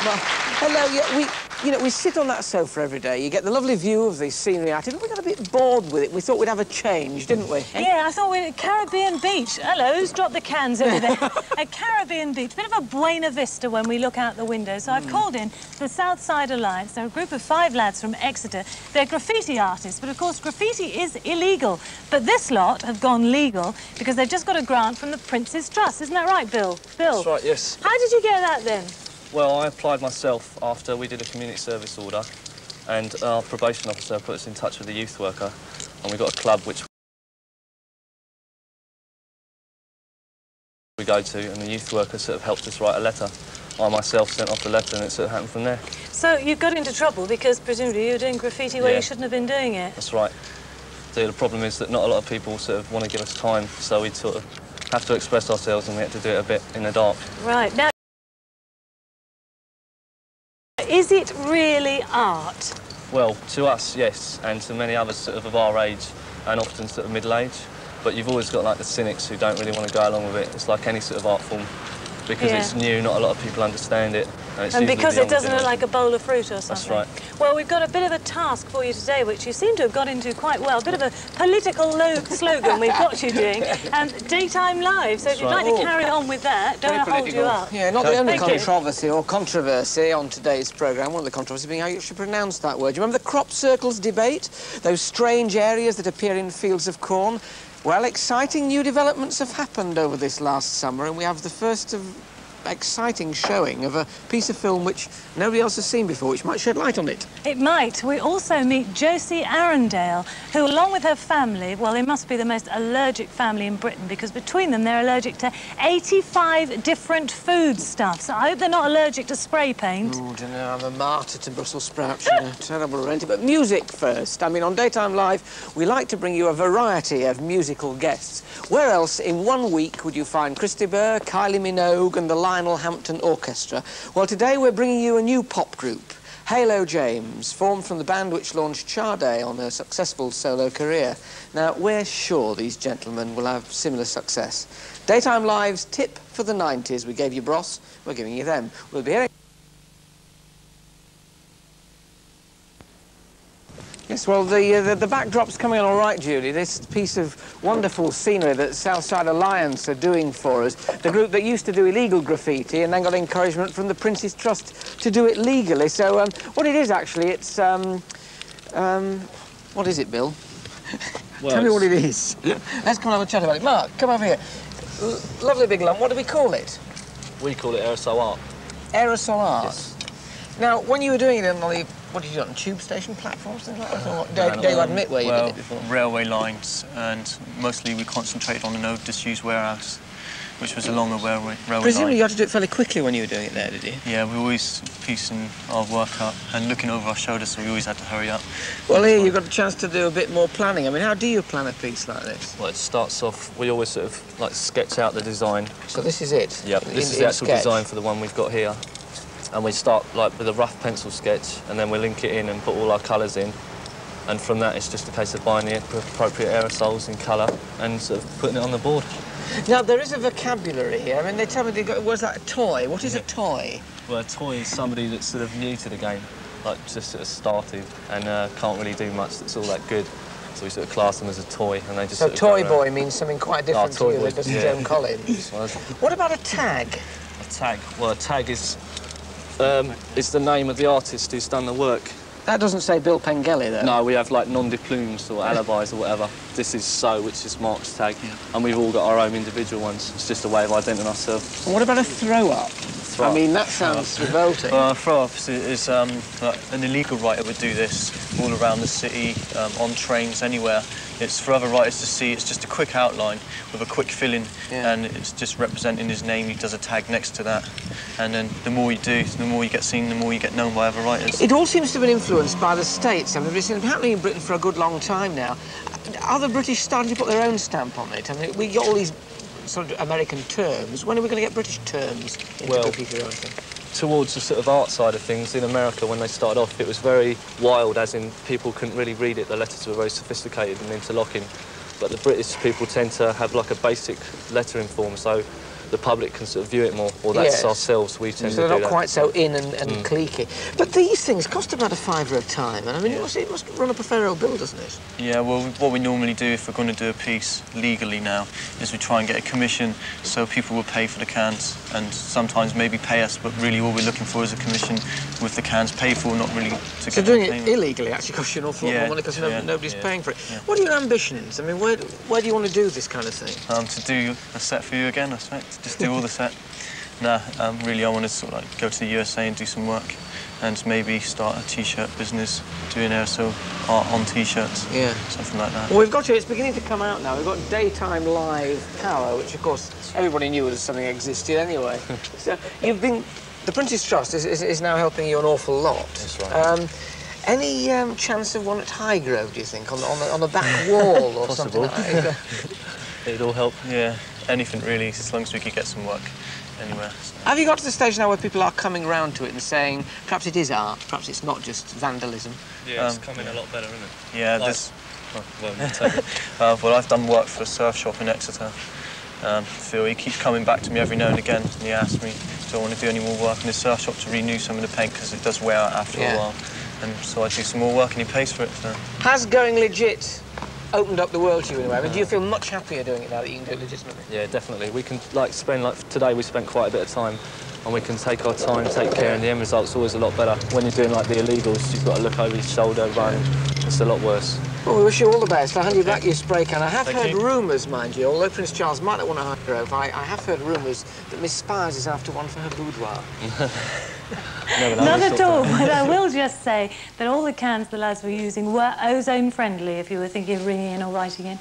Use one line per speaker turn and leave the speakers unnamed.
Well, hello. Yeah, we sit on that sofa every day. You get the lovely view of the scenery out. We got a bit bored with it. We thought we'd have a change, didn't we?
Yeah, I thought we'd Caribbean beach. Hello, who's dropped the cans over there? A Caribbean beach, bit of a Buena Vista when we look out the window. So I've called in the SouthSide Alliance. They're a group of 5 lads from Exeter. They're graffiti artists, but of course graffiti is illegal. But this lot have gone legal because they've just got a grant from the Prince's Trust. Isn't that right, Bill? Bill?
That's right, yes.
How did you get that then?
Well, I applied myself after we did a community service order, and our probation officer put us in touch with a youth worker, and we got a club which we go to, and the youth worker sort of helped us write a letter. I myself sent off the letter, and it sort of happened from there. So
you got into trouble because presumably you were doing graffiti where you shouldn't have been doing it?
That's right. So the problem is that not a lot of people sort of want to give us time, so we sort of have to express ourselves, and we had to do it a bit in the dark.
Right. Now, is it really art?
Well, to us, yes, and to many others sort of our age, and often sort of middle age. But you've always got, like, the cynics who don't really want to go along with it. It's like any sort of art form. Because it's new, not a lot of people understand it.
And because it doesn't look like a bowl of fruit or something.
That's right.
Well, we've got a bit of a task for you today, which you seem to have got into quite well. A bit of a political slogan we've got you doing. Daytime Live. So if you'd like to carry on with that, don't want to hold you up.
Yeah, not the only controversy on today's programme. One of the controversies being how you should pronounce that word. Do you remember the crop circles debate? Those strange areas that appear in fields of corn? Well, exciting new developments have happened over this last summer, and we have the first of exciting showing of a piece of film which nobody else has seen before, which might shed light on it.
It might. We also meet Josie Arundale, who, along with her family, well, they must be the most allergic family in Britain, because between them they're allergic to 85 different foodstuffs. I hope they're not allergic to spray paint.
Oh, don't know, I'm a martyr to Brussels sprouts, you know, terrible rented. But music first. I mean, on Daytime Live, we like to bring you a variety of musical guests. Where else in 1 week would you find Christy Burr, Kylie Minogue and the Lionel Hampton Orchestra? Well, today we're bringing you a new pop group, Halo James, formed from the band which launched Sade on her successful solo career. Now, we're sure these gentlemen will have similar success. Daytime Live's tip for the 90s. We gave you Bros, we're giving you them. We'll be hearing... Yes, well, the backdrop's coming on all right, Julie. This piece of wonderful scenery that SouthSide Alliance are doing for us, the group that used to do illegal graffiti and then got encouragement from the Prince's Trust to do it legally. So, what it is, actually, it's, what is it, Bill? Well, tell me what it is. Let's come and have a chat about it. Mark, come over here. Lovely big lump. What do we call it?
We call it aerosol art.
Aerosol art?
Yes.
Now, when you were doing it on the... What did you do, on tube station platforms, things like that? Or what? Dare you admit where you did it before?
Railway lines, and mostly we concentrated on an over-disused warehouse, which was along a railway
Presumably
line.
you had to do it fairly quickly when you were doing it there, did you?
Yeah, we were always piecing our work up and looking over our shoulders, so we always had to hurry up.
Well, here you've got a chance to do a bit more planning. I mean, how do you plan a piece like this?
Well, it starts off, we always sort of, like, sketch out the design.
So this is it?
Yeah, this is the actual design for the one we've got here. And we start, like, with a rough pencil sketch, and then we link it in and put all our colours in. And from that, it's just a case of buying the appropriate aerosols in colour and sort of putting it on the board.
Now, there is a vocabulary here. I mean, they tell me, was that a toy? What is a toy?
Well, a toy is somebody that's sort of new to the game, like, just sort of started and can't really do much that's all that good. So we sort of class them as a toy, and they just
So
sort of
toy boy means something quite different to you,
boy,
doesn't Joan Collins? What about a tag?
A tag? Well, a tag is... it's the name of the artist who's done the work.
That doesn't say Bill Pengelly, though.
No, we have, like, non-diplumes or alibis or whatever. This is So, which is Mark's tag, and we've all got our own individual ones. It's just a way of identifying ourselves.
And what about a throw-up? I mean, that sounds revolting.
Well, a throw-up is like an illegal writer would do this all around the city, on trains, anywhere. It's for other writers to see. It's just a quick outline with a quick fill-in, and it's just representing his name. He does a tag next to that, and then the more you do, the more you get seen, the more you get known by other writers.
It all seems to have been influenced by the States. I mean, it's been happening in Britain for a good long time now. Are the British starting to put their own stamp on it? I mean, we got all these sort of American terms. When are we going to get British terms into graffiti writing?
Towards the sort of art side of things, in America, when they started off, it was very wild, as in people couldn't really read it. The letters were very sophisticated and interlocking. But the British people tend to have, like, a basic lettering form, so the public can sort of view it more, or that's ourselves, we tend to do that.
So they're not quite so in and cliquey. But these things cost about £5 a time, and I mean, it must run up a fair old bill, doesn't it?
Yeah, well, what we normally do if we're going to do a piece legally now is we try and get a commission so people will pay for the cans and sometimes maybe pay us, but really all we're looking for is a commission with the cans paid for, not really to
So
get
doing
payment.
it illegally actually costs you an awful lot more money because nobody's paying for it.
Yeah.
What are your ambitions? I mean, where do you want to do this kind of thing?
To do a set for you again, I expect. Just do all the set. Really, I want to sort of like go to the USA and do some work and maybe start a T-shirt business, doing aerosol art on T-shirts, something like that.
Well, we've got it's beginning to come out now. We've got daytime live power, which of course everybody knew was something that existed anyway. So you've been, the Prince's Trust is now helping you an awful lot.
That's right.
Any chance of one at Highgrove, do you think, on the back wall or something like that?
It'd all help.
Yeah, anything really, as long as we could get some work anywhere.
Have you got to the stage now where people are coming round to it and saying, perhaps it is art, perhaps it's not just vandalism?
Yeah, it's coming a lot better, isn't it?
Yeah, well, I've done work for a surf shop in Exeter. Phil, he keeps coming back to me every now and again, and he asks me, do I want to do any more work in the surf shop to renew some of the paint, because it does wear out after a while. And so I do some more work, and he pays for it. So.
Has going legit opened up the world to you in a way? I mean, do you feel much happier doing it now that you can do it legitimately?
Yeah, definitely. We can today we spent quite a bit of time, and we can take our time, take care, and the end result's always a lot better. When you're doing like the illegals, you've got to look over your shoulder, run. It's a lot worse.
Well, we wish you all the best. I'll hand you back your spray can. I have heard rumours, mind you, although Prince Charles might not want to Highgrove, I have heard rumours that Miss Spires is after one for her boudoir.
Not at all, but I will just say that all the cans the lads were using were ozone friendly if you were thinking of ringing in or writing in.